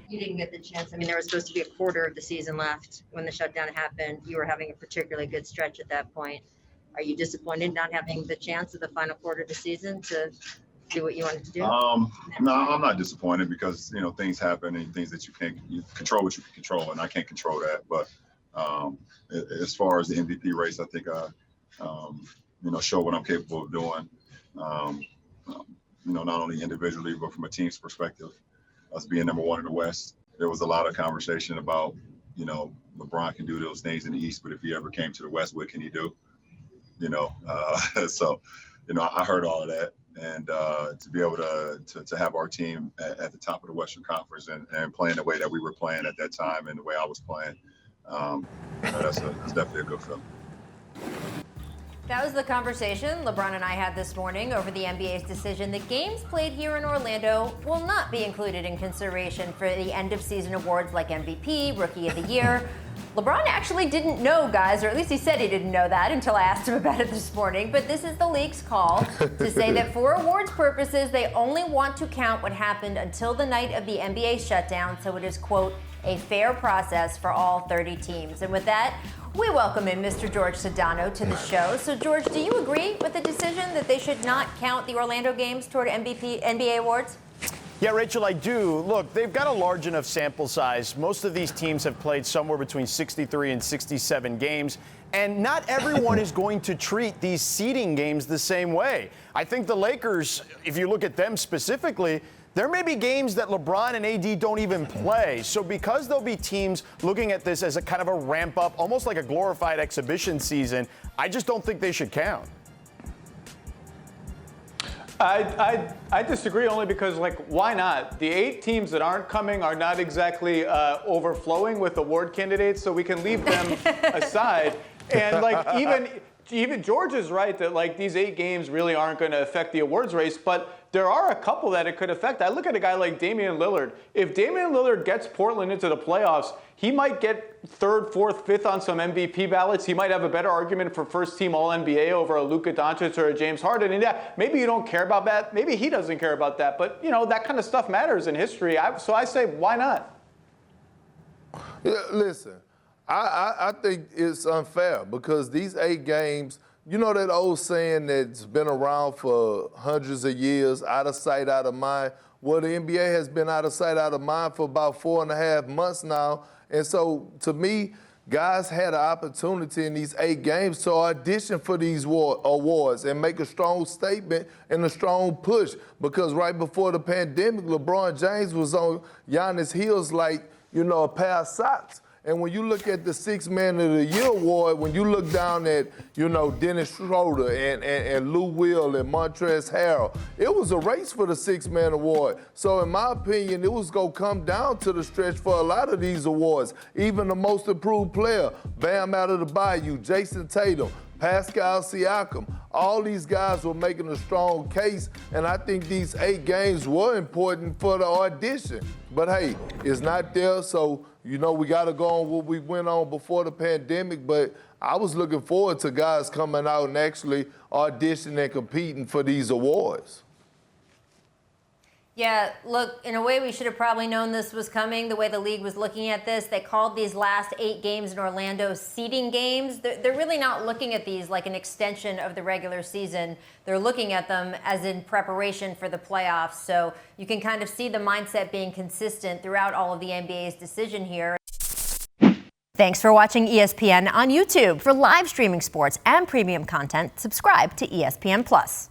You didn't get the chance. I mean, there was supposed to be a quarter of the season left when the shutdown happened. You were having a particularly good stretch at that point. Are you disappointed not having the chance of the final quarter of the season to do what you wanted to do? No, I'm not disappointed because, things happen and things that you control what you can control, and I can't control that. But as far as the MVP race, I think I, show what I'm capable of doing, not only individually, but from a team's perspective. Us being number one in the West, there was a lot of conversation about, LeBron can do those things in the East, but if he ever came to the West, what can he do? So, I heard all of that. And to be able to have our team at the top of the Western Conference and playing the way that we were playing at that time and the way I was playing, that's definitely a good feeling. That was the conversation LeBron and I had this morning over the NBA's decision that games played here in Orlando will not be included in consideration for the end-of-season awards like MVP, Rookie of the Year. LeBron actually didn't know, guys, or at least he said he didn't know that until I asked him about it this morning. But this is the league's call to say that for awards purposes, they only want to count what happened until the night of the NBA shutdown. So it is, quote, a fair process for all 30 teams. And with that, we welcome in Mr. George Sedano to the show. So, George, do you agree with the decision that they should not count the Orlando games toward NBA awards? Yeah, Rachel, I do. Look, they've got a large enough sample size. Most of these teams have played somewhere between 63 and 67 games, and not everyone is going to treat these seeding games the same way. I think the Lakers, if you look at them specifically, there may be games that LeBron and AD don't even play. So because there'll be teams looking at this as a kind of a ramp up, almost like a glorified exhibition season, I just don't think they should count. I disagree only because, why not? The 8 teams that aren't coming are not exactly overflowing with award candidates, so we can leave them aside. And, even George is right that, these 8 games really aren't going to affect the awards race, but there are a couple that it could affect. I look at a guy like Damian Lillard. If Damian Lillard gets Portland into the playoffs, he might get 3rd, 4th, 5th on some MVP ballots. He might have a better argument for first-team All-NBA over a Luka Doncic or a James Harden. And yeah, maybe you don't care about that. Maybe he doesn't care about that. But, that kind of stuff matters in history. So I say, why not? Yeah, listen, I think it's unfair because these 8 games, that old saying that's been around for hundreds of years, out of sight, out of mind? Well, the NBA has been out of sight, out of mind for about 4.5 months now. And so, to me, guys had an opportunity in these 8 games to audition for these awards and make a strong statement and a strong push. Because right before the pandemic, LeBron James was on Giannis' heels like, a pair of socks. And when you look at the 6th Man of the Year award, when you look down at, Dennis Schroeder and Lou Will and Montrezl Harrell, it was a race for the 6th Man award. So in my opinion, it was going to come down to the stretch for a lot of these awards. Even the most improved player, Bam out of the Bayou, Jason Tatum, Pascal Siakam, all these guys were making a strong case, and I think these 8 games were important for the audition. But hey, it's not there, so we got to go on what we went on before the pandemic, but I was looking forward to guys coming out and actually auditioning and competing for these awards. Yeah, look, in a way we should have probably known this was coming, the way the league was looking at this. They called these last 8 games in Orlando seeding games. They're really not looking at these like an extension of the regular season. They're looking at them as in preparation for the playoffs. So you can kind of see the mindset being consistent throughout all of the NBA's decision here. Thanks for watching ESPN on YouTube. For live streaming sports and premium content, subscribe to ESPN+.